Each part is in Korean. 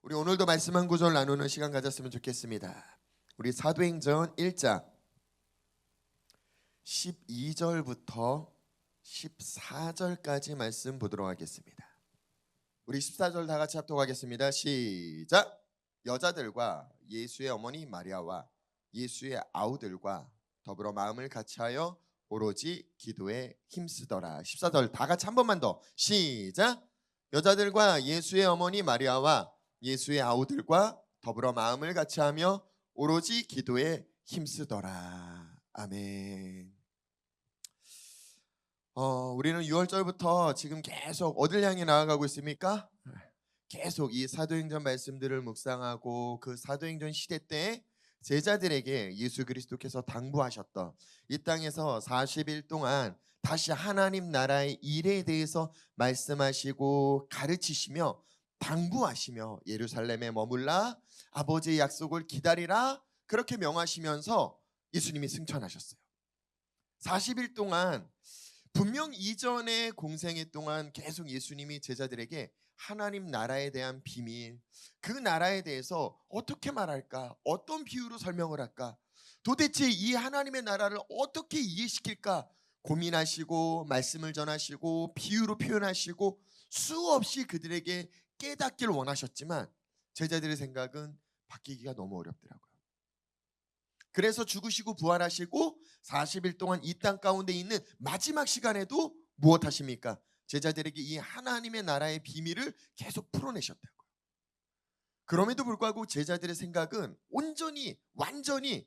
우리 오늘도 말씀 한 구절 나누는 시간 가졌으면 좋겠습니다. 우리 사도행전 1장 12절부터 14절까지 말씀 보도록 하겠습니다. 우리 14절 다 같이 합독하겠습니다. 시작. 여자들과 예수의 어머니 마리아와 예수의 아우들과 더불어 마음을 같이하여 오로지 기도에 힘쓰더라. 14절 다 같이 한 번만 더. 시작. 여자들과 예수의 어머니 마리아와 예수의 아우들과 더불어 마음을 같이하며 오로지 기도에 힘쓰더라. 아멘. 우리는 6월절부터 지금 계속 어딜 향해 나아가고 있습니까? 계속 이 사도행전 말씀들을 묵상하고 그 사도행전 시대 때 제자들에게 예수 그리스도께서 당부하셨던 이 땅에서 40일 동안 다시 하나님 나라의 일에 대해서 말씀하시고 가르치시며 당부하시며 예루살렘에 머물라 아버지의 약속을 기다리라 그렇게 명하시면서 예수님이 승천하셨어요. 40일 동안 분명 이전의 공생애 동안 계속 예수님이 제자들에게 하나님 나라에 대한 비밀, 그 나라에 대해서 어떻게 말할까? 어떤 비유로 설명을 할까? 도대체 이 하나님의 나라를 어떻게 이해시킬까? 고민하시고 말씀을 전하시고 비유로 표현하시고 수없이 그들에게 깨닫기를 원하셨지만 제자들의 생각은 바뀌기가 너무 어렵더라고요. 그래서 죽으시고 부활하시고 40일 동안 이 땅 가운데 있는 마지막 시간에도 무엇 하십니까? 제자들에게 이 하나님의 나라의 비밀을 계속 풀어내셨다고요. 그럼에도 불구하고 제자들의 생각은 온전히 완전히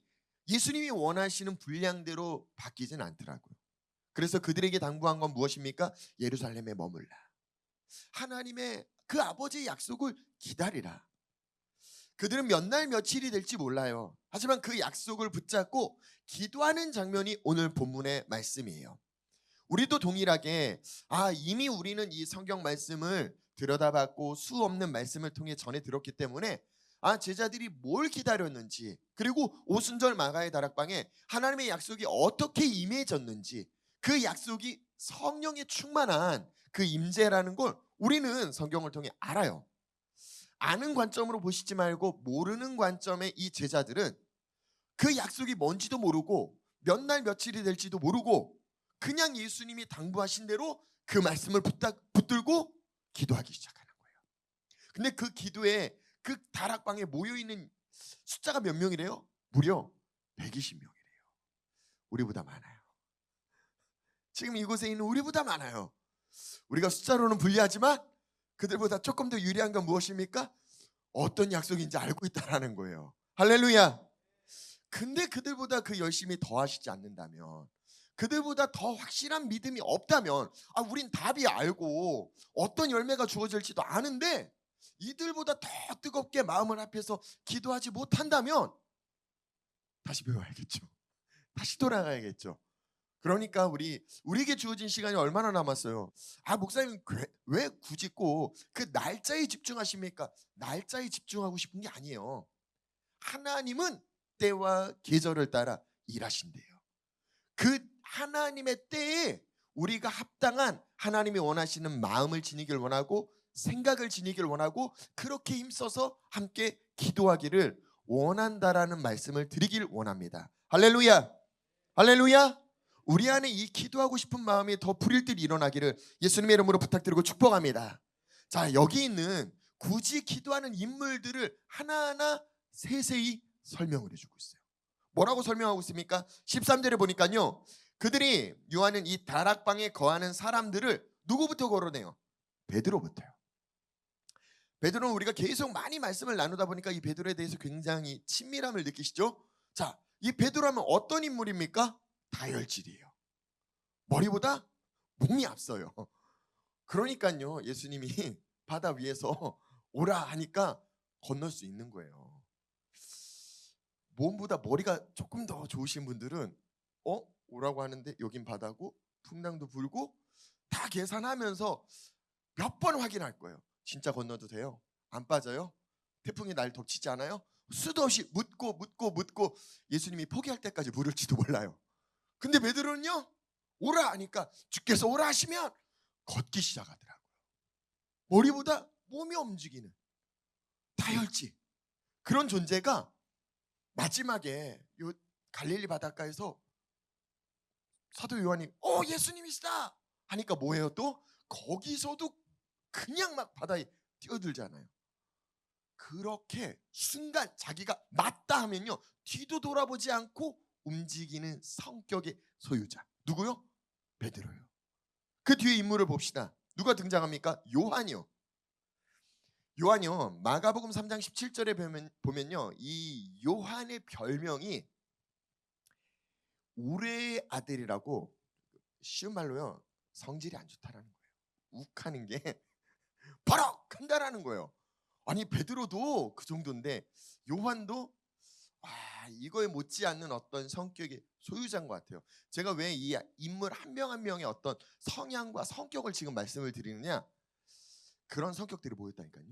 예수님이 원하시는 분량대로 바뀌진 않더라고요. 그래서 그들에게 당부한 건 무엇입니까? 예루살렘에 머물라. 하나님의 그 아버지의 약속을 기다리라. 그들은 몇 날 며칠이 될지 몰라요. 하지만 그 약속을 붙잡고 기도하는 장면이 오늘 본문의 말씀이에요. 우리도 동일하게 이미 우리는 이 성경 말씀을 들여다봤고 수 없는 말씀을 통해 전해 들었기 때문에 제자들이 뭘 기다렸는지, 그리고 오순절 마가의 다락방에 하나님의 약속이 어떻게 임해졌는지, 그 약속이 성령에 충만한 그 임재라는 걸 우리는 성경을 통해 알아요. 아는 관점으로 보시지 말고 모르는 관점의 이 제자들은 그 약속이 뭔지도 모르고 몇 날 며칠이 될지도 모르고 그냥 예수님이 당부하신 대로 그 말씀을 붙들고 기도하기 시작하는 거예요. 근데 그 기도에 그 다락방에 모여있는 숫자가 몇 명이래요? 무려 120명이래요. 우리보다 많아요. 지금 이곳에 있는 우리보다 많아요. 우리가 숫자로는 불리하지만 그들보다 조금 더 유리한 건 무엇입니까? 어떤 약속인지 알고 있다라는 거예요. 할렐루야. 근데 그들보다 그 열심히 더 하시지 않는다면, 그들보다 더 확실한 믿음이 없다면, 우린 답이 알고 어떤 열매가 주어질지도 아는데 이들보다 더 뜨겁게 마음을 합해서 기도하지 못한다면 다시 배워야겠죠. 다시 돌아가야겠죠. 그러니까 우리에게 주어진 시간이 얼마나 남았어요? 목사님 왜 굳이 꼭 그 날짜에 집중하십니까? 날짜에 집중하고 싶은 게 아니에요. 하나님은 때와 계절을 따라 일하신대요. 그 하나님의 때에 우리가 합당한 하나님이 원하시는 마음을 지니길 원하고 생각을 지니길 원하고 그렇게 힘써서 함께 기도하기를 원한다라는 말씀을 드리길 원합니다. 할렐루야. 할렐루야. 우리 안에 이 기도하고 싶은 마음이 더 불일듯 일어나기를 예수님의 이름으로 부탁드리고 축복합니다. 자, 여기 있는 굳이 기도하는 인물들을 하나하나 세세히 설명을 해주고 있어요. 뭐라고 설명하고 있습니까? 13절에 보니까요, 그들이 요한은 이 다락방에 거하는 사람들을 누구부터 거론해요? 베드로부터요. 베드로는 우리가 계속 많이 말씀을 나누다 보니까 이 베드로에 대해서 굉장히 친밀함을 느끼시죠? 자, 이 베드로하면 어떤 인물입니까? 다혈질이에요. 머리보다 몸이 앞서요. 그러니까요, 예수님이 바다 위에서 오라 하니까 건널 수 있는 거예요. 몸보다 머리가 조금 더 좋으신 분들은 오라고 하는데 여긴 바다고 풍랑도 불고 다 계산하면서 몇 번 확인할 거예요. 진짜 건너도 돼요? 안 빠져요? 태풍이 날 덮치지 않아요? 수도 없이 묻고 예수님이 포기할 때까지 물을지도 몰라요. 근데 베드로는요, 오라 하니까 주께서 오라 하시면 걷기 시작하더라고요. 머리보다 몸이 움직이는 죽을지. 그런 존재가 마지막에 요 갈릴리 바닷가에서 사도 요한이 예수님이시다 하니까 뭐예요? 또 거기서도 그냥 막 바다에 뛰어들잖아요. 그렇게 순간 자기가 맞다 하면요 뒤도 돌아보지 않고 움직이는 성격의 소유자. 누구요? 베드로요. 그 뒤에 인물을 봅시다. 누가 등장합니까? 요한이요. 요한이요. 마가복음 3장 17절에 보면요. 이 요한의 별명이 우레의 아들이라고, 쉬운 말로요. 성질이 안 좋다라는 거예요. 욱하는 게 버럭한다라는 거예요. 아니 베드로도 그 정도인데 요한도 이거에 못지않는 어떤 성격의 소유자인 것 같아요. 제가 왜 이 인물 한 명 한 명의 어떤 성향과 성격을 지금 말씀을 드리느냐, 그런 성격들이 모였다니까요.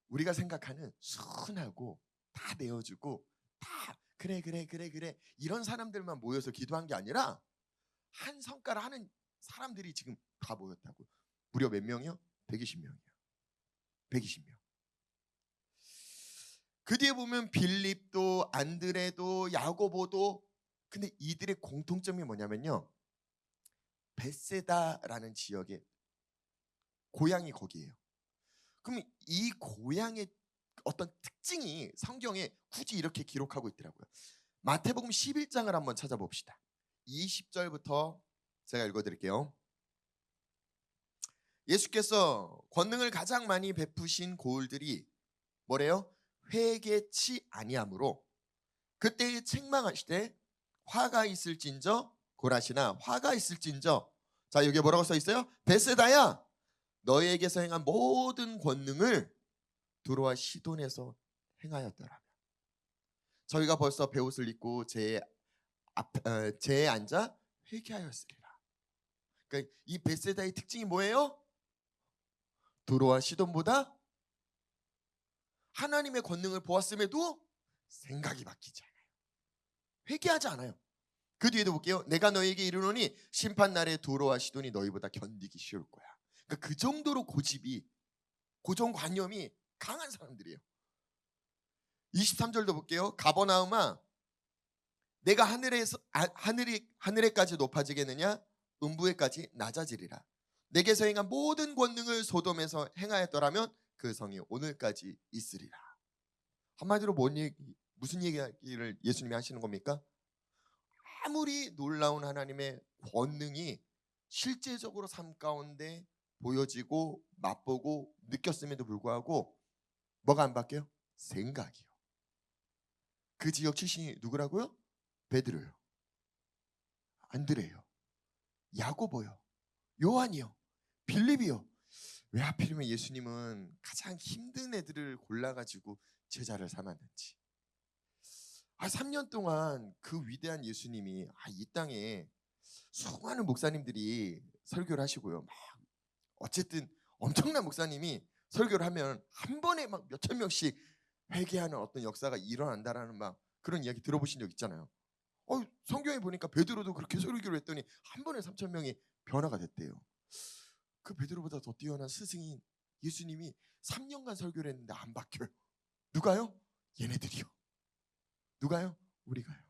우리가 생각하는 순하고 다 내어주고 다 그래 이런 사람들만 모여서 기도한 게 아니라 한 성가를 하는 사람들이 지금 다 모였다고. 무려 몇 명이요? 120명이요. 120명. 그 뒤에 보면 빌립도, 안드레도, 야고보도. 근데 이들의 공통점이 뭐냐면요, 베세다라는 지역의 고향이 거기예요. 그럼 이 고향의 어떤 특징이 성경에 굳이 이렇게 기록하고 있더라고요. 마태복음 11장을 한번 찾아봅시다. 20절부터 제가 읽어드릴게요. 예수께서 권능을 가장 많이 베푸신 고을들이 뭐래요? 회개치 아니하므로 그때에 책망하시되 화가 있을진저, 고라시나 화가 있을진저. 자, 여기 뭐라고 써 있어요? 베세다야, 너희에게서 행한 모든 권능을 두로와 시돈에서 행하였더라. 저희가 벌써 베옷을 입고 제에 앉아 회개하였으리라. 그러니까 이 베세다의 특징이 뭐예요? 두로와 시돈보다 하나님의 권능을 보았음에도 생각이 바뀌지 않아요. 회개하지 않아요. 그 뒤에도 볼게요. 내가 너에게 이르노니 심판 날에 두로와 시돈이 너희보다 견디기 쉬울 거야. 그러니까 그 정도로 고집이, 고정관념이 강한 사람들이에요. 23절도 볼게요. 가버나움아, 내가 하늘에까지 높아지겠느냐? 음부에까지 낮아지리라. 내게서 행한 모든 권능을 소돔에서 행하였더라면 그 성이 오늘까지 있으리라. 한마디로 무슨 얘기를 예수님이 하시는 겁니까? 아무리 놀라운 하나님의 권능이 실제적으로 삶 가운데 보여지고 맛보고 느꼈음에도 불구하고 뭐가 안 바뀌어요? 생각이요. 그 지역 출신이 누구라고요? 베드로요, 안드레요, 야고보요, 요한이요, 빌립이요. 왜 하필이면 예수님은 가장 힘든 애들을 골라가지고 제자를 삼았는지. 3년 동안 그 위대한 예수님이 이 땅에 수많은 목사님들이 설교를 하시고요. 막 어쨌든 엄청난 목사님이 설교를 하면 한 번에 막 몇천 명씩 회개하는 어떤 역사가 일어난다라는 막 그런 이야기 들어보신 적 있잖아요. 성경에 보니까 베드로도 그렇게 설교를 했더니 한 번에 3천 명이 변화가 됐대요. 그 베드로보다 더 뛰어난 스승인 예수님이 3년간 설교를 했는데 안 바뀌어요. 누가요? 얘네들이요. 누가요? 우리가요.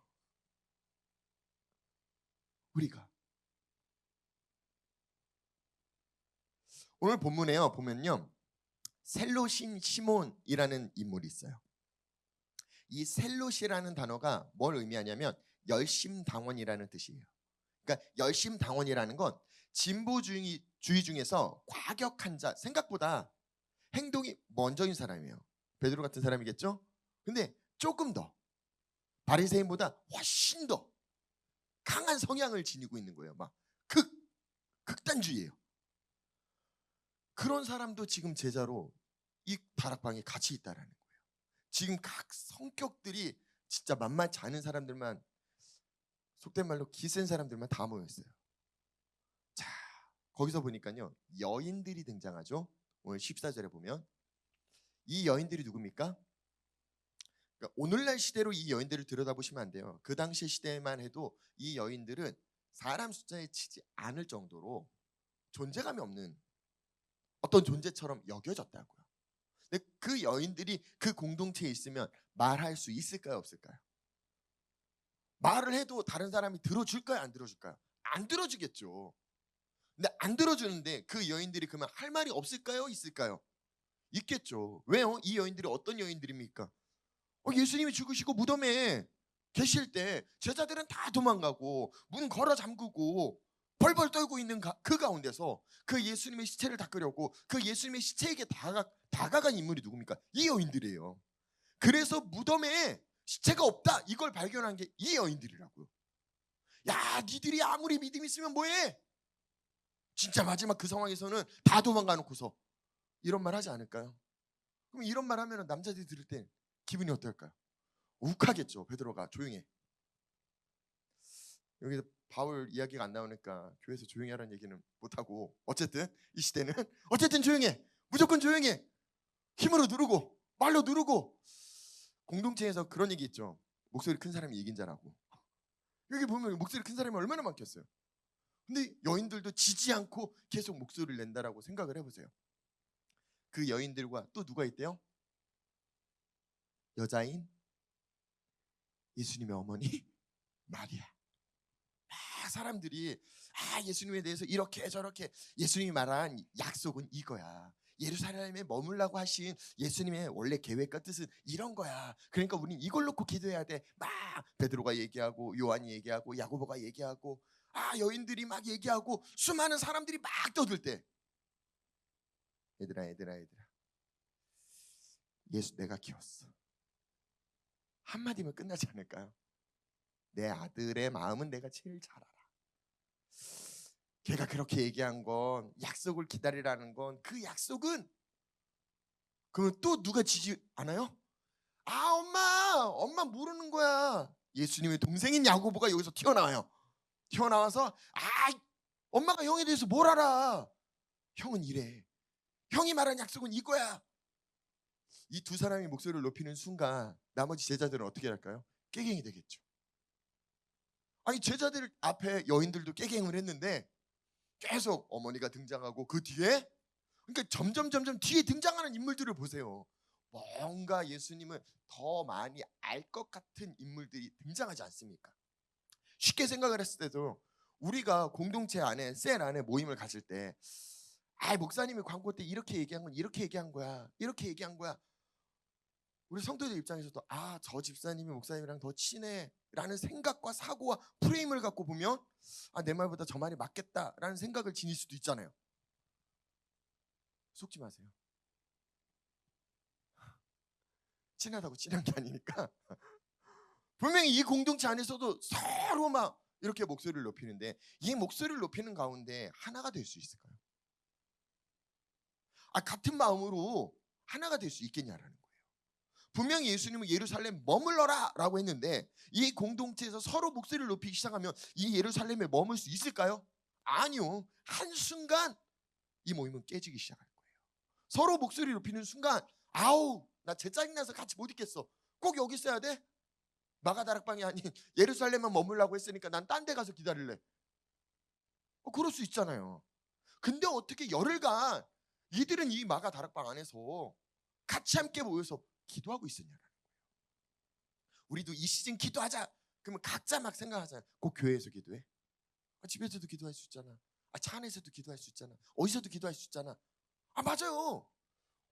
우리가. 오늘 본문에요 보면요, 셀롯인 시몬이라는 인물이 있어요. 이 셀롯이라는 단어가 뭘 의미하냐면 열심당원이라는 뜻이에요. 그러니까 열심당원이라는 건 진보주의 중에서 과격한 자, 생각보다 행동이 먼저인 사람이에요. 베드로 같은 사람이겠죠? 근데 조금 더 바리새인보다 훨씬 더 강한 성향을 지니고 있는 거예요. 막 극단주의예요. 그런 사람도 지금 제자로 이 다락방에 같이 있다라는 거예요. 지금 각 성격들이 진짜 만만치 않은 사람들만, 속된 말로 기센 사람들만 다 모였어요. 자, 거기서 보니까요 여인들이 등장하죠. 오늘 14절에 보면 이 여인들이 누굽니까? 그러니까 오늘날 시대로 이 여인들을 들여다보시면 안 돼요. 그 당시 시대만 해도 이 여인들은 사람 숫자에 치지 않을 정도로 존재감이 없는 어떤 존재처럼 여겨졌다고요. 근데 그 여인들이 그 공동체에 있으면 말할 수 있을까요, 없을까요? 말을 해도 다른 사람이 들어줄까요, 안 들어줄까요? 안 들어주겠죠. 근데 안 들어주는데 그 여인들이 그러면 할 말이 없을까요, 있을까요? 있겠죠. 왜요? 이 여인들이 어떤 여인들입니까? 예수님이 죽으시고 무덤에 계실 때 제자들은 다 도망가고 문 걸어 잠그고 벌벌 떨고 있는 그 가운데서 그 예수님의 시체를 닦으려고 그 예수님의 시체에게 다가간 인물이 누굽니까? 이 여인들이에요. 그래서 무덤에 시체가 없다 이걸 발견한 게 이 여인들이라고요. 야, 니들이 아무리 믿음 있으면 뭐해? 진짜 마지막 그 상황에서는 다 도망가 놓고서 이런 말 하지 않을까요? 그럼 이런 말 하면 남자들이 들을 때 기분이 어떨까요? 욱하겠죠. 베드로가 조용해. 여기서 바울 이야기가 안 나오니까 교회에서 조용히 하라는 얘기는 못하고 어쨌든 이 시대는 어쨌든 조용해. 무조건 조용해. 힘으로 누르고 말로 누르고. 공동체에서 그런 얘기 있죠. 목소리 큰 사람이 이긴 자라고. 여기 보면 목소리 큰 사람이 얼마나 많겠어요. 근데 여인들도 지지 않고 계속 목소리를 낸다라고 생각을 해보세요. 그 여인들과 또 누가 있대요? 여자인 예수님의 어머니 마리아. 사람들이 예수님에 대해서 이렇게 저렇게 예수님이 말한 약속은 이거야. 예루살렘에 머물라고 하신 예수님의 원래 계획과 뜻은 이런 거야. 그러니까 우린 이걸 놓고 기도해야 돼. 막 베드로가 얘기하고 요한이 얘기하고 야고보가 얘기하고 여인들이 막 얘기하고 수많은 사람들이 막 떠들 때 얘들아 예수 내가 키웠어. 한마디면 끝나지 않을까요? 내 아들의 마음은 내가 제일 잘 알아. 걔가 그렇게 얘기한 건 약속을 기다리라는 건 그 약속은 그러면 또 누가 지지 않아요? 엄마 모르는 거야. 예수님의 동생인 야고보가 여기서 튀어나와요. 튀어나와서 엄마가 형에 대해서 뭘 알아? 형은 이래. 형이 말한 약속은 이거야. 이 두 사람이 목소리를 높이는 순간 나머지 제자들은 어떻게 할까요? 깨갱이 되겠죠. 제자들 앞에 여인들도 깨갱을 했는데 계속 어머니가 등장하고 그 뒤에 그러니까 점점 뒤에 등장하는 인물들을 보세요. 뭔가 예수님을 더 많이 알 것 같은 인물들이 등장하지 않습니까? 쉽게 생각을 했을 때도 우리가 공동체 안에 셀 안에 모임을 가질 때 목사님이 광고 때 이렇게 얘기한 건 이렇게 얘기한 거야. 이렇게 얘기한 거야. 우리 성도들 입장에서도 저 집사님이 목사님이랑 더 친해라는 생각과 사고와 프레임을 갖고 보면 내 말보다 저 말이 맞겠다라는 생각을 지닐 수도 있잖아요. 속지 마세요. 친하다고 친한 게 아니니까. 분명히 이 공동체 안에서도 서로 막 이렇게 목소리를 높이는데 이 목소리를 높이는 가운데 하나가 될 수 있을까요? 같은 마음으로 하나가 될 수 있겠냐라는 거예요. 분명히 예수님은 예루살렘 머물러라 라고 했는데 이 공동체에서 서로 목소리를 높이기 시작하면 이 예루살렘에 머물 수 있을까요? 아니요. 한순간 이 모임은 깨지기 시작할 거예요. 서로 목소리 높이는 순간 나 제 짜증나서 같이 못 있겠어. 꼭 여기 있어야 돼? 마가다락방이 아닌 예루살렘만 머물라고 했으니까 난 딴 데 가서 기다릴래. 그럴 수 있잖아요. 근데 어떻게 열흘간 이들은 이 마가다락방 안에서 같이 함께 모여서 기도하고 있었냐라는 거예요. 우리도 이 시즌 기도하자. 그러면 각자 막 생각하잖아요. 꼭 교회에서 기도해? 집에서도 기도할 수 있잖아. 차 안에서도 기도할 수 있잖아. 어디서도 기도할 수 있잖아. 맞아요.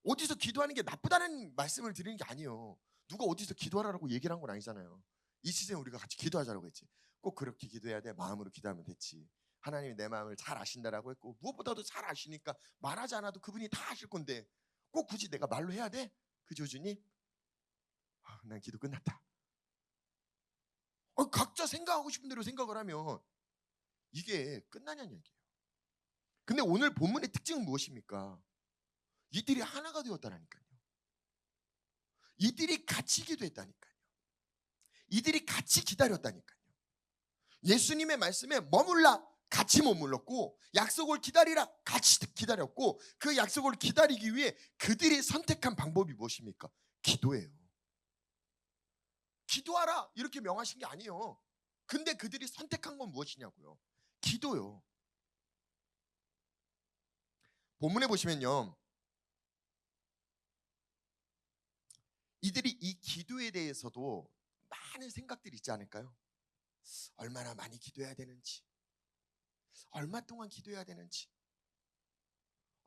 어디서 기도하는 게 나쁘다는 말씀을 드리는 게 아니에요. 누가 어디서 기도하라고 얘기를 한 건 아니잖아요. 이 시즌 우리가 같이 기도하자라고 했지. 꼭 그렇게 기도해야 돼. 마음으로 기도하면 됐지. 하나님이 내 마음을 잘 아신다라고 했고 무엇보다도 잘 아시니까 말하지 않아도 그분이 다 아실 건데 꼭 굳이 내가 말로 해야 돼? 그 조준이? 난 기도 끝났다. 각자 생각하고 싶은 대로 생각을 하면 이게 끝나냐는 얘기예요. 근데 오늘 본문의 특징은 무엇입니까? 이들이 하나가 되었다라니까요. 이들이 같이 기도했다니까요. 이들이 같이 기다렸다니까요. 예수님의 말씀에 머물라 같이 머물렀고 약속을 기다리라 같이 기다렸고 그 약속을 기다리기 위해 그들이 선택한 방법이 무엇입니까? 기도예요. 기도하라 이렇게 명하신 게 아니에요. 근데 그들이 선택한 건 무엇이냐고요? 기도요. 본문에 보시면요. 이들이 이 기도에 대해서도 많은 생각들이 있지 않을까요? 얼마나 많이 기도해야 되는지, 얼마 동안 기도해야 되는지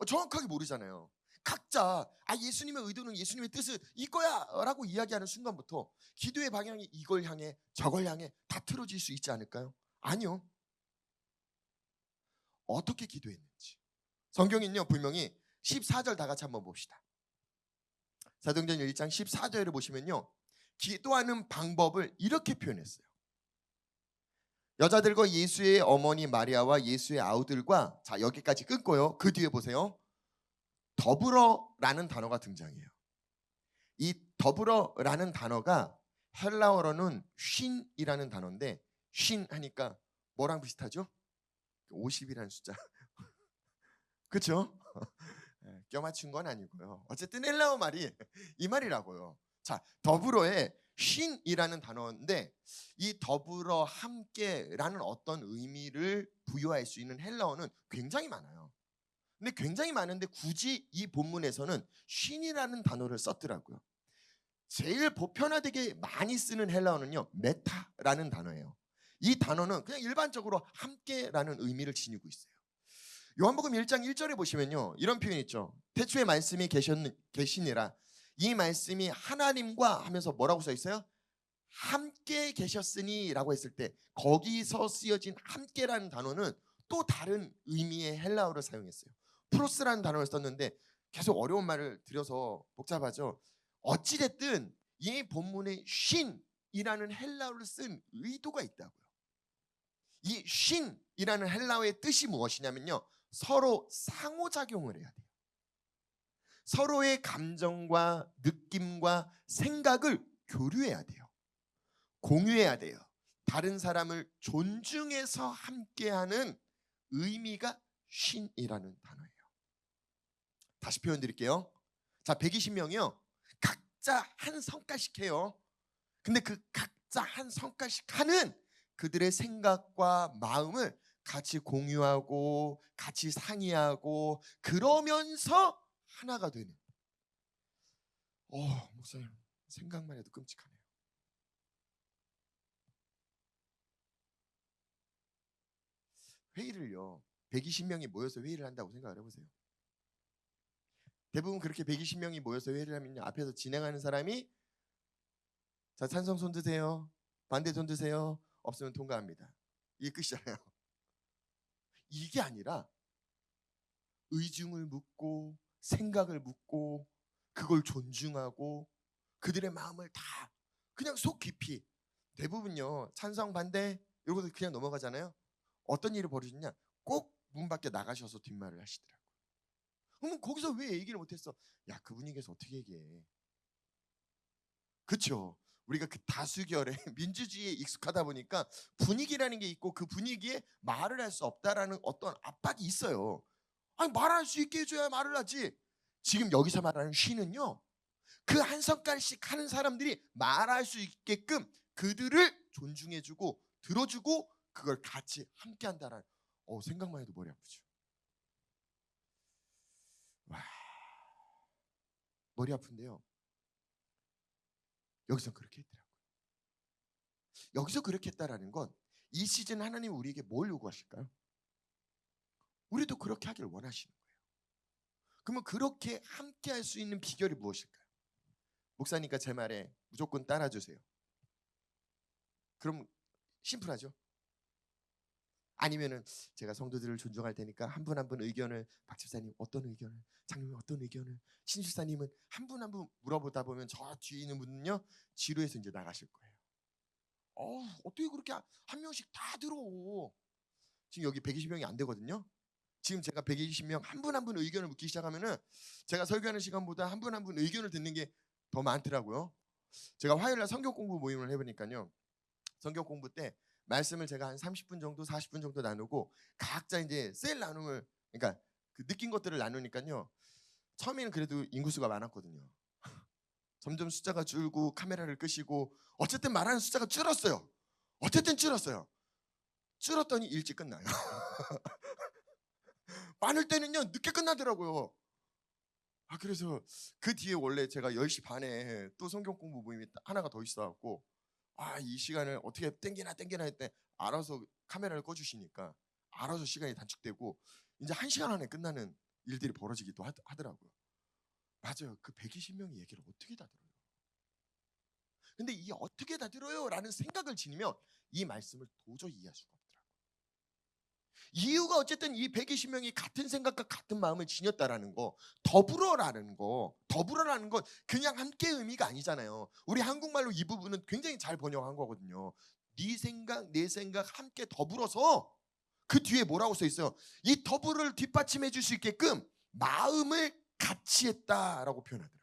정확하게 모르잖아요. 각자 예수님의 의도는, 예수님의 뜻은 이거야 라고 이야기하는 순간부터 기도의 방향이 이걸 향해 저걸 향해 다 틀어질 수 있지 않을까요? 아니요. 어떻게 기도했는지 성경은요 분명히 14절 다 같이 한번 봅시다. 사도행전 1장 14절을 보시면요, 기도하는 방법을 이렇게 표현했어요. 여자들과 예수의 어머니 마리아와 예수의 아우들과, 자 여기까지 끊고요. 그 뒤에 보세요. 더불어라는 단어가 등장해요. 이 더불어라는 단어가 헬라어로는 쉰이라는 단어인데, 쉰 하니까 뭐랑 비슷하죠? 50이라는 숫자. 그렇죠? 껴맞춘 건 아니고요. 어쨌든 헬라어 말이 이 말이라고요. 자, 더불어의 쉰이라는 단어인데, 이 더불어 함께라는 어떤 의미를 부여할 수 있는 헬라어는 굉장히 많아요. 근데 굉장히 많은데 굳이 이 본문에서는 쉰이라는 단어를 썼더라고요. 제일 보편화되게 많이 쓰는 헬라어는요, 메타라는 단어예요. 이 단어는 그냥 일반적으로 함께라는 의미를 지니고 있어요. 요한복음 1장 1절에 보시면요, 이런 표현이 있죠. 태초에 말씀이 계시니라. 이 말씀이 하나님과 하면서 뭐라고 써 있어요? 함께 계셨으니 라고 했을 때, 거기서 쓰여진 함께라는 단어는 또 다른 의미의 헬라어를 사용했어요. 프로스라는 단어를 썼는데 계속 어려운 말을 들여서 복잡하죠. 어찌됐든 이 본문에 쉰이라는 헬라어를 쓴 의도가 있다고요. 이 쉰이라는 헬라어의 뜻이 무엇이냐면요, 서로 상호작용을 해야 돼요. 서로의 감정과 느낌과 생각을 교류해야 돼요. 공유해야 돼요. 다른 사람을 존중해서 함께하는 의미가 쉰이라는 단어예요. 다시 표현 드릴게요. 자, 120명이요 각자 한 성깔씩 해요. 근데 그 각자 한 성깔씩 하는 그들의 생각과 마음을 같이 공유하고 같이 상의하고 그러면서 하나가 되는. 목사님 생각만 해도 끔찍하네요. 회의를요 120명이 모여서 회의를 한다고 생각을 해보세요. 대부분 그렇게 120명이 모여서 회의를 하면요, 앞에서 진행하는 사람이 자 찬성 손 드세요, 반대 손 드세요, 없으면 통과합니다. 이게 끝이잖아요. 이게 아니라 의중을 묻고 생각을 묻고 그걸 존중하고 그들의 마음을 다 그냥 속 깊이, 대부분요 찬성 반대 이러고서 그냥 넘어가잖아요. 어떤 일이 벌어지냐, 꼭 문 밖에 나가셔서 뒷말을 하시더라고요. 그러면 거기서 왜 얘기를 못했어? 야, 그 분위기에서 어떻게 얘기해? 그렇죠. 우리가 그 다수결의 민주주의에 익숙하다 보니까 분위기라는 게 있고 그 분위기에 말을 할 수 없다라는 어떤 압박이 있어요. 아니 말할 수 있게 해줘야 말을 하지. 지금 여기서 말하는 쉬는요, 그 한 성깔씩 하는 사람들이 말할 수 있게끔 그들을 존중해주고 들어주고 그걸 같이 함께한다라는, 생각만 해도 머리 아프죠. 와, 머리 아픈데요. 여기서 그렇게 했더라고요. 여기서 그렇게 했다라는 건 이 시즌 하나님 우리에게 뭘 요구하실까요? 우리도 그렇게 하길 원하시는 거예요. 그러면 그렇게 함께 할 수 있는 비결이 무엇일까요? 목사니까 제 말에 무조건 따라주세요. 그럼 심플하죠? 아니면은 제가 성도들을 존중할 테니까 한 분 한 분 의견을, 박 집사님 어떤 의견을, 장로님 어떤 의견을, 신 집사님은 한 분 한 분 물어보다 보면 저 뒤에 있는 분은요 지루해서 이제 나가실 거예요. 어떻게 그렇게 한 명씩 다 들어? 지금 여기 120명이 안 되거든요. 지금 제가 120명 한 분 한 분 의견을 묻기 시작하면은 제가 설교하는 시간보다 한 분 한 분 의견을 듣는 게 더 많더라고요. 제가 화요일날 성경 공부 모임을 해보니까요, 성경 공부 때 말씀을 제가 한 30분 정도 40분 정도 나누고 각자 이제 셀 나눔을, 그러니까 그 느낀 것들을 나누니까요, 처음에는 그래도 인구수가 많았거든요. 점점 숫자가 줄고 카메라를 끄시고 어쨌든 말하는 숫자가 줄었어요. 어쨌든 줄었어요. 줄었더니 일찍 끝나요. 많을 때는요 늦게 끝나더라고요. 그래서 그 뒤에 원래 제가 10시 반에 또 성경 공부 모임이 하나가 더 있어갖고 이 시간을 어떻게 땡기나 했대. 알아서 카메라를 꺼주시니까 알아서 시간이 단축되고 이제 1시간 안에 끝나는 일들이 벌어지기도 하더라고요. 맞아요. 그 120명이 얘기를 어떻게 다 들어요? 근데 이 어떻게 다 들어요? 라는 생각을 지니면 이 말씀을 도저히 이해할 수가 없더라고요. 이유가 어쨌든 이 120명이 같은 생각과 같은 마음을 지녔다라는 거, 더불어라는 건 그냥 함께 의미가 아니잖아요. 우리 한국말로 이 부분은 굉장히 잘 번역한 거거든요. 네 생각, 내 생각 함께 더불어서 그 뒤에 뭐라고 써 있어요? 이 더불어를 뒷받침해 줄 수 있게끔 마음을 같이 했다라고 표현하더라고요.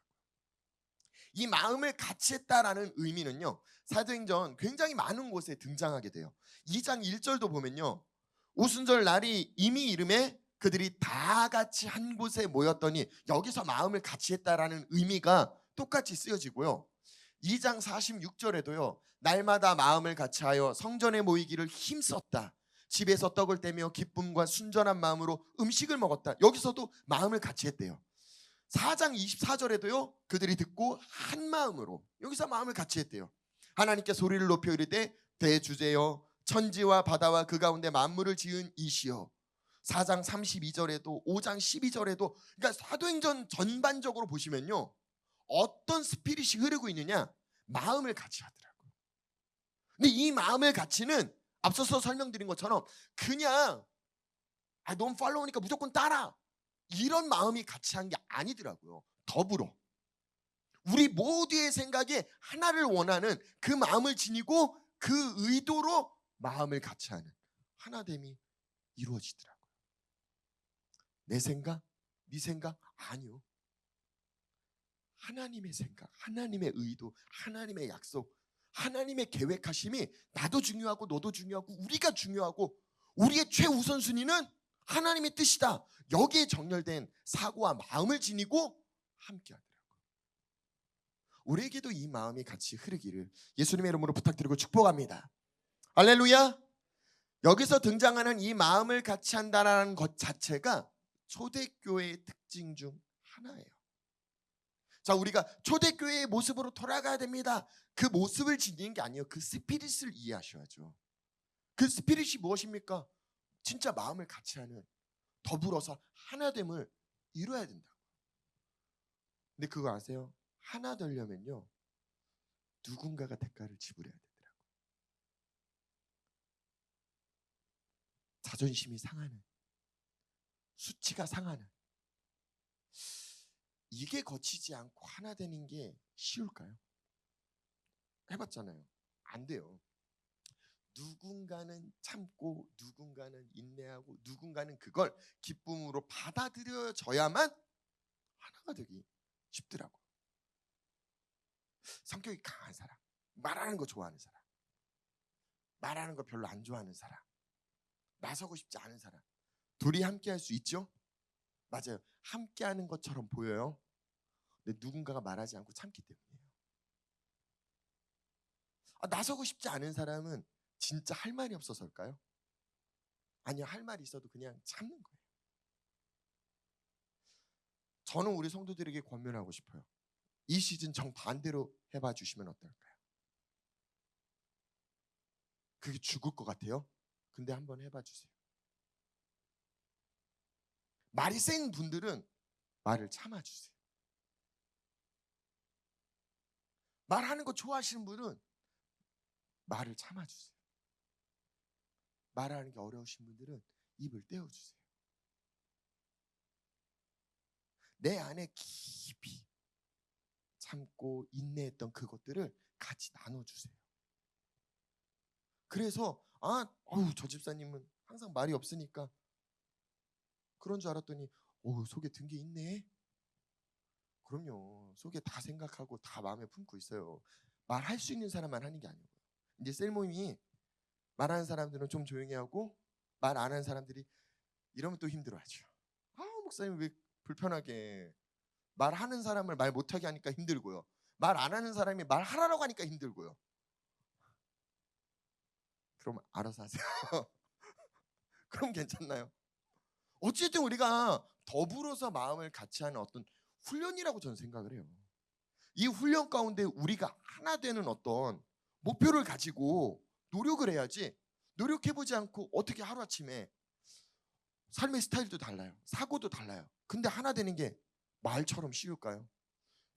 이 마음을 같이 했다라는 의미는요, 사도행전 굉장히 많은 곳에 등장하게 돼요. 2장 1절도 보면요, 오순절 날이 이미 이름에 그들이 다 같이 한 곳에 모였더니, 여기서 마음을 같이 했다라는 의미가 똑같이 쓰여지고요. 2장 46절에도요, 날마다 마음을 같이하여 성전에 모이기를 힘썼다. 집에서 떡을 떼며 기쁨과 순전한 마음으로 음식을 먹었다. 여기서도 마음을 같이 했대요. 4장 24절에도요, 그들이 듣고 한 마음으로, 여기서 마음을 같이 했대요. 하나님께 소리를 높여 이르되 대주제여 천지와 바다와 그 가운데 만물을 지은 이시여. 4장 32절에도 5장 12절에도, 그러니까 사도행전 전반적으로 보시면요, 어떤 스피릿이 흐르고 있느냐, 마음을 같이 하더라고요. 근데 이 마음을 같이는 앞서서 설명드린 것처럼 그냥 너무 팔로우니까 무조건 따라, 이런 마음이 같이 한 게 아니더라고요. 더불어 우리 모두의 생각에 하나를 원하는 그 마음을 지니고 그 의도로 마음을 같이 하는 하나됨이 이루어지더라고요. 내 생각? 네 생각? 아니요. 하나님의 생각, 하나님의 의도, 하나님의 약속, 하나님의 계획하심이 나도 중요하고 너도 중요하고 우리가 중요하고 우리의 최우선순위는 하나님의 뜻이다. 여기에 정렬된 사고와 마음을 지니고 함께하더라고요. 우리에게도 이 마음이 같이 흐르기를 예수님의 이름으로 부탁드리고 축복합니다. 할렐루야. 여기서 등장하는 이 마음을 같이 한다는 것 자체가 초대교회의 특징 중 하나예요. 자, 우리가 초대교회의 모습으로 돌아가야 됩니다. 그 모습을 지니는 게 아니에요. 그 스피릿을 이해하셔야죠. 그 스피릿이 무엇입니까? 진짜 마음을 같이 하는, 더불어서 하나됨을 이루어야 된다. 근데 그거 아세요? 하나 되려면요, 누군가가 대가를 지불해야 되더라고요. 자존심이 상하는, 수치가 상하는, 이게 거치지 않고 하나 되는 게 쉬울까요? 해봤잖아요. 안 돼요. 누군가는 참고, 누군가는 인내하고, 누군가는 그걸 기쁨으로 받아들여져야만 하나가 되기 쉽더라고요. 성격이 강한 사람, 말하는 거 좋아하는 사람, 말하는 거 별로 안 좋아하는 사람, 나서고 싶지 않은 사람, 둘이 함께 할 수 있죠? 맞아요. 함께 하는 것처럼 보여요. 근데 누군가가 말하지 않고 참기 때문이에요. 나서고 싶지 않은 사람은 진짜 할 말이 없어서일까요? 아니요, 할 말이 있어도 그냥 참는 거예요. 저는 우리 성도들에게 권면하고 싶어요. 이 시즌 정반대로 해봐 주시면 어떨까요? 그게 죽을 것 같아요? 근데 한번 해봐 주세요. 말이 센 분들은 말을 참아주세요. 말하는 거 좋아하시는 분은 말을 참아주세요. 말하는 게 어려우신 분들은 입을 떼어주세요. 내 안에 깊이 참고 인내했던 그것들을 같이 나눠주세요. 그래서 저 집사님은 항상 말이 없으니까 그런 줄 알았더니 속에 든 게 있네. 그럼요. 속에 다 생각하고 다 마음에 품고 있어요. 말할 수 있는 사람만 하는 게 아니고요. 이제 셀모임이 말하는 사람들은 좀 조용히 하고 말 안 하는 사람들이 이러면 또 힘들어하죠. 목사님 왜 불편하게, 말하는 사람을 말 못하게 하니까 힘들고요. 말 안 하는 사람이 말하라고 하니까 힘들고요. 그럼 알아서 하세요. 그럼 괜찮나요? 어쨌든 우리가 더불어서 마음을 같이 하는 어떤 훈련이라고 저는 생각을 해요. 이 훈련 가운데 우리가 하나 되는 어떤 목표를 가지고 노력을 해야지, 노력해보지 않고 어떻게 하루아침에 삶의 스타일도 달라요. 사고도 달라요. 근데 하나 되는 게 말처럼 쉬울까요?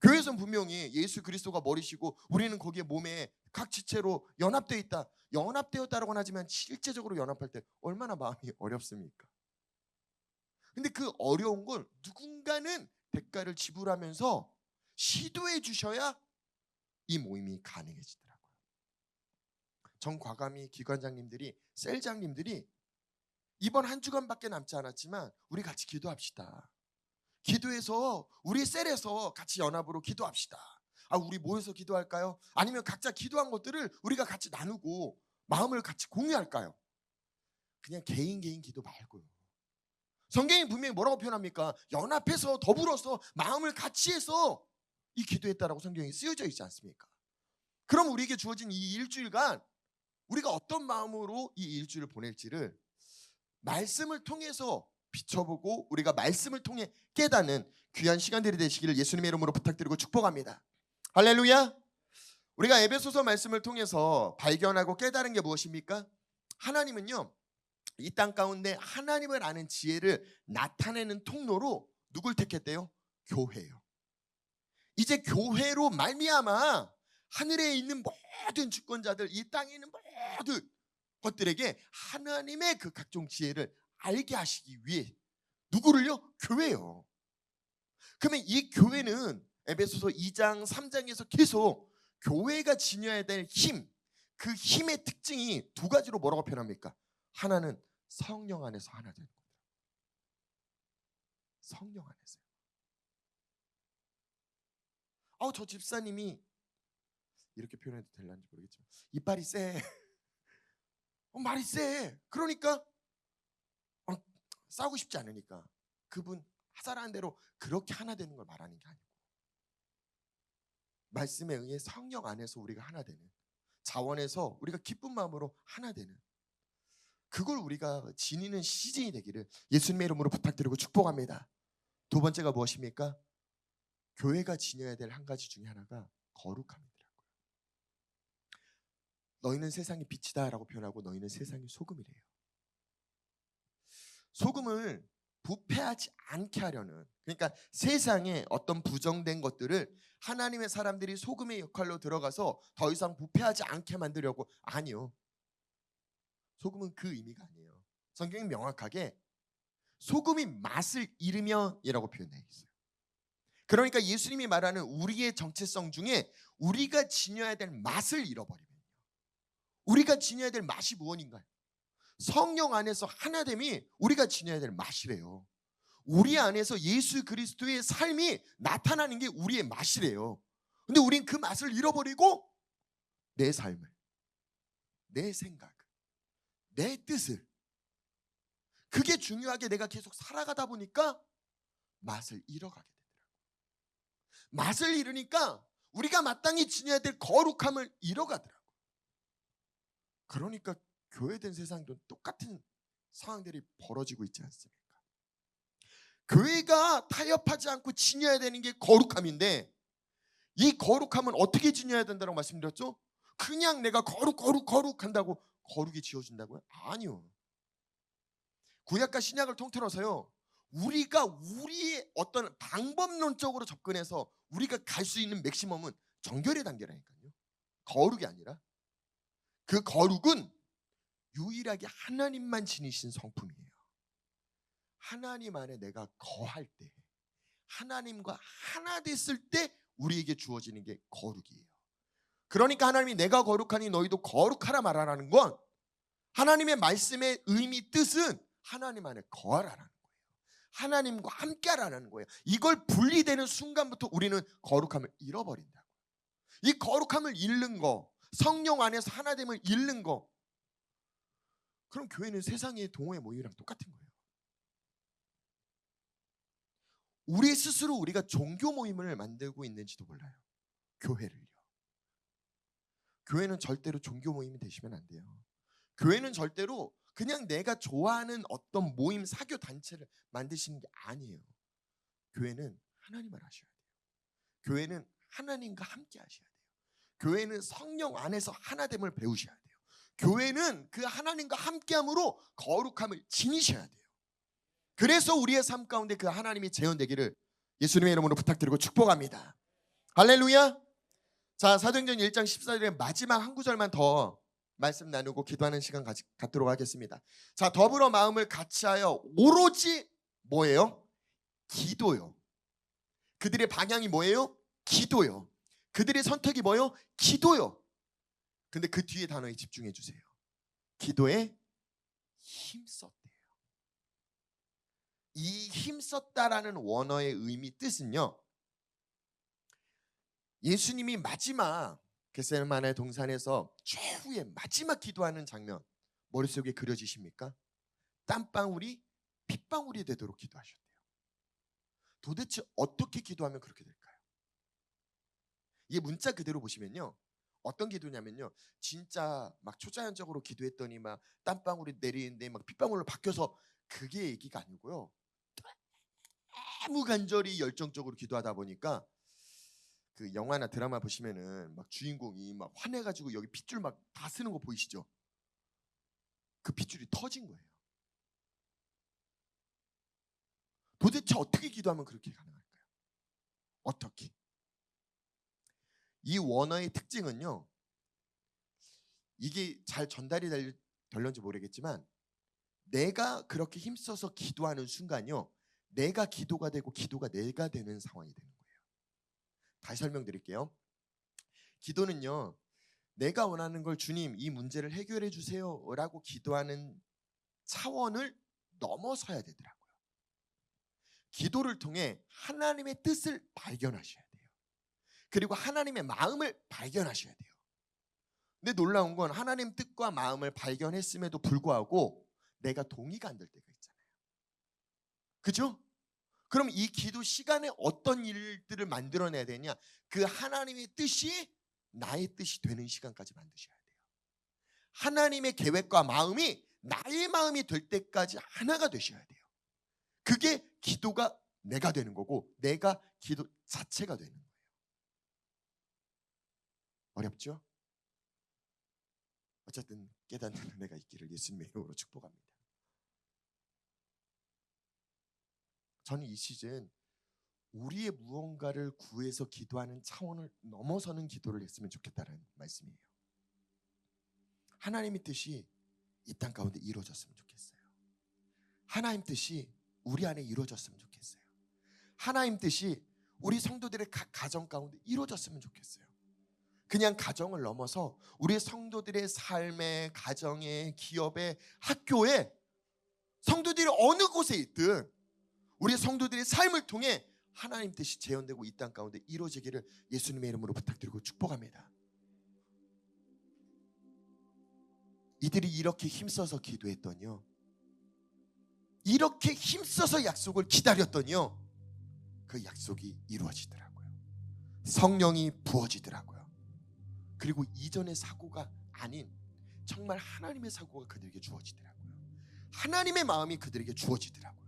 교회에서는 분명히 예수 그리스도가 머리시고 우리는 거기에 몸에 각 지체로 연합되어 있다. 연합되었다라고는 하지만 실제적으로 연합할 때 얼마나 마음이 어렵습니까? 근데 그 어려운 걸 누군가는 대가를 지불하면서 시도해 주셔야 이 모임이 가능해지더라고요. 전 과감히 기관장님들이, 셀장님들이 이번 한 주간밖에 남지 않았지만 우리 같이 기도합시다. 기도해서 우리 셀에서 같이 연합으로 기도합시다. 우리 모여서 기도할까요? 아니면 각자 기도한 것들을 우리가 같이 나누고 마음을 같이 공유할까요? 그냥 개인 기도 말고요. 성경이 분명히 뭐라고 표현합니까? 연합해서 더불어서 마음을 같이 해서 이 기도했다라고 성경이 쓰여져 있지 않습니까? 그럼 우리에게 주어진 이 일주일간 우리가 어떤 마음으로 이 일주일을 보낼지를 말씀을 통해서 비춰보고 우리가 말씀을 통해 깨닫는 귀한 시간들이 되시기를 예수님의 이름으로 부탁드리고 축복합니다. 할렐루야. 우리가 에베소서 말씀을 통해서 발견하고 깨달은 게 무엇입니까? 하나님은요, 이 땅 가운데 하나님을 아는 지혜를 나타내는 통로로 누굴 택했대요? 교회예요. 이제 교회로 말미암아 하늘에 있는 모든 주권자들, 이 땅에 있는 모든 것들에게 하나님의 그 각종 지혜를 알게 하시기 위해 누구를요? 교회요. 그러면 이 교회는 에베소서 2장 3장에서 계속 교회가 지녀야 될 힘, 그 힘의 특징이 두 가지로 뭐라고 표현합니까? 하나는 성령 안에서 하나 되는 겁니다. 성령 안에서요. 저 집사님이 이렇게 표현해도 될런지 모르겠지만 이빨이 세. 말이 세. 그러니까 싸우고 싶지 않으니까 그분 하자라는 대로 그렇게 하나 되는 걸 말하는 게 아니고, 말씀에 의해 성령 안에서 우리가 하나 되는, 자원에서 우리가 기쁜 마음으로 하나 되는, 그걸 우리가 지니는 시즌이 되기를 예수님의 이름으로 부탁드리고 축복합니다. 두 번째가 무엇입니까? 교회가 지녀야 될 한 가지 중에 하나가 거룩함이더라고요. 너희는 세상의 빛이다 라고 표현하고 너희는 세상의 소금이래요. 소금을 부패하지 않게 하려는, 그러니까 세상에 어떤 부정된 것들을 하나님의 사람들이 소금의 역할로 들어가서 더 이상 부패하지 않게 만들려고, 아니요. 소금은 그 의미가 아니에요. 성경이 명확하게 소금이 맛을 잃으면이라고 표현되어 있어요. 그러니까 예수님이 말하는 우리의 정체성 중에 우리가 지녀야 될 맛을 잃어버리면요, 우리가 지녀야 될 맛이 무엇인가요? 성령 안에서 하나됨이 우리가 지녀야 될 맛이래요. 우리 안에서 예수 그리스도의 삶이 나타나는 게 우리의 맛이래요. 근데 우린 그 맛을 잃어버리고 내 삶을, 내 생각을, 내 뜻을, 그게 중요하게 내가 계속 살아가다 보니까 맛을 잃어가게 되더라고요. 맛을 잃으니까 우리가 마땅히 지녀야 될 거룩함을 잃어가더라고요. 그러니까 교회된 세상도 똑같은 상황들이 벌어지고 있지 않습니까? 교회가 타협하지 않고 지녀야 되는 게 거룩함인데, 이 거룩함은 어떻게 지녀야 된다고 말씀드렸죠? 그냥 내가 거룩한다고 거룩이 지어진다고요? 아니요. 구약과 신약을 통틀어서요, 우리가 우리의 어떤 방법론적으로 접근해서 우리가 갈 수 있는 맥시멈은 정결의 단계라니까요. 거룩이 아니라. 그 거룩은 유일하게 하나님만 지니신 성품이에요. 하나님 안에 내가 거할 때, 하나님과 하나 됐을 때 우리에게 주어지는 게 거룩이에요. 그러니까 하나님이 내가 거룩하니 너희도 거룩하라 말하라는 건, 하나님의 말씀의 의미, 뜻은 하나님 안에 거하라는 거예요. 하나님과 함께 하라는 거예요. 이걸 분리되는 순간부터 우리는 거룩함을 잃어버린다고. 이 거룩함을 잃는 거, 성령 안에서 하나됨을 잃는 거, 그럼 교회는 세상의 동호회 모임이랑 똑같은 거예요. 우리 스스로 우리가 종교 모임을 만들고 있는지도 몰라요. 교회를요. 교회는 절대로 종교 모임이 되시면 안 돼요. 교회는 절대로 그냥 내가 좋아하는 어떤 모임, 사교 단체를 만드시는 게 아니에요. 교회는 하나님을 아셔야 돼요. 교회는 하나님과 함께 하셔야 돼요. 교회는 성령 안에서 하나됨을 배우셔야 돼요. 교회는 그 하나님과 함께함으로 거룩함을 지니셔야 돼요. 그래서 우리의 삶 가운데 그 하나님이 재현되기를 예수님의 이름으로 부탁드리고 축복합니다. 할렐루야. 자, 사도행전 1장 14절의 마지막 한 구절만 더 말씀 나누고 기도하는 시간 갖도록 하겠습니다. 자, 더불어 마음을 같이하여 오로지 뭐예요? 기도요. 그들의 방향이 뭐예요? 기도요. 그들의 선택이 뭐예요? 기도요. 근데 그 뒤에 단어에 집중해 주세요. 기도에 힘썼대요. 이 힘썼다라는 원어의 의미 뜻은요, 예수님이 마지막 겟세마네 동산에서 최후의 마지막 기도하는 장면 머릿속에 그려지십니까? 땀방울이 핏방울이 되도록 기도하셨대요. 도대체 어떻게 기도하면 그렇게 될까요? 이게 문자 그대로 보시면요, 어떤 기도냐면요, 진짜 막 초자연적으로 기도했더니 막 땀방울이 내리는데 막 핏방울로 바뀌어서, 그게 얘기가 아니고요, 너무 간절히 열정적으로 기도하다 보니까 그 영화나 드라마 보시면은 막 주인공이 막 화내가지고 여기 핏줄 막 다 쓰는 거 보이시죠? 그 핏줄이 터진 거예요. 도대체 어떻게 기도하면 그렇게 가능할까요? 어떻게? 이 원어의 특징은요, 이게 잘 전달이 될런지 모르겠지만, 내가 그렇게 힘써서 기도하는 순간요, 내가 기도가 되고 기도가 내가 되는 상황이 되는 거예요. 다시 설명드릴게요. 기도는요, 내가 원하는 걸 주님 이 문제를 해결해 주세요 라고 기도하는 차원을 넘어서야 되더라고요. 기도를 통해 하나님의 뜻을 발견하셔야 돼요. 그리고 하나님의 마음을 발견하셔야 돼요. 근데 놀라운 건 하나님 뜻과 마음을 발견했음에도 불구하고 내가 동의가 안 될 때가 있잖아요. 그죠? 그럼 이 기도 시간에 어떤 일들을 만들어내야 되냐? 그 하나님의 뜻이 나의 뜻이 되는 시간까지 만드셔야 돼요. 하나님의 계획과 마음이 나의 마음이 될 때까지 하나가 되셔야 돼요. 그게 기도가 내가 되는 거고, 내가 기도 자체가 되는 거예요. 어렵죠? 어쨌든 깨닫는 은혜가 있기를 예수님의 이름으로 축복합니다. 저는 이 시즌 우리의 무언가를 구해서 기도하는 차원을 넘어서는 기도를 했으면 좋겠다는 말씀이에요. 하나님의 뜻이 이 땅 가운데 이루어졌으면 좋겠어요. 하나님 뜻이 우리 안에 이루어졌으면 좋겠어요. 하나님 뜻이 우리 성도들의 각 가정 가운데 이루어졌으면 좋겠어요. 그냥 가정을 넘어서 우리 성도들의 삶에, 가정에, 기업에, 학교에, 성도들이 어느 곳에 있든 우리 성도들의 삶을 통해 하나님 뜻이 재현되고 이 땅 가운데 이루어지기를 예수님의 이름으로 부탁드리고 축복합니다. 이들이 이렇게 힘써서 기도했더니요, 이렇게 힘써서 약속을 기다렸더니요, 그 약속이 이루어지더라고요. 성령이 부어지더라고요. 그리고 이전의 사고가 아닌 정말 하나님의 사고가 그들에게 주어지더라고요. 하나님의 마음이 그들에게 주어지더라고요.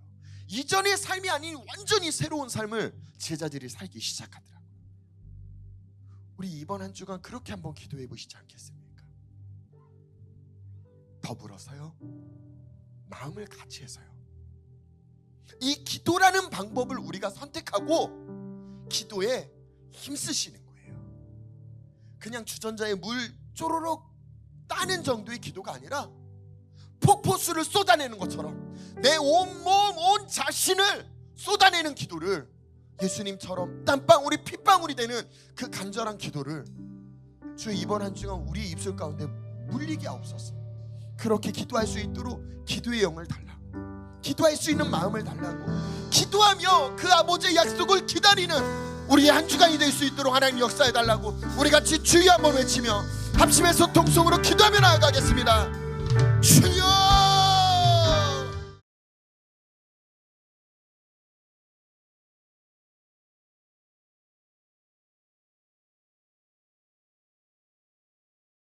이전의 삶이 아닌 완전히 새로운 삶을 제자들이 살기 시작하더라고요. 우리 이번 한 주간 그렇게 한번 기도해 보시지 않겠습니까? 더불어서요, 마음을 같이 해서요, 이 기도라는 방법을 우리가 선택하고 기도에 힘쓰시는 거예요. 그냥 주전자에 물 쪼로록 따는 정도의 기도가 아니라 폭포수를 쏟아내는 것처럼 내 온몸 온 자신을 쏟아내는 기도를, 예수님처럼 땀방울이 핏방울이 되는 그 간절한 기도를 주 이번 한 주간 우리 입술 가운데 물리게 하옵소서. 그렇게 기도할 수 있도록 기도의 영을 달라고, 기도할 수 있는 마음을 달라고, 기도하며 그 아버지의 약속을 기다리는 우리의 한 주간이 될 수 있도록 하나님 역사해 달라고 우리 같이 주여 한번 외치며 합심해서 통성으로 기도하며 나아가겠습니다.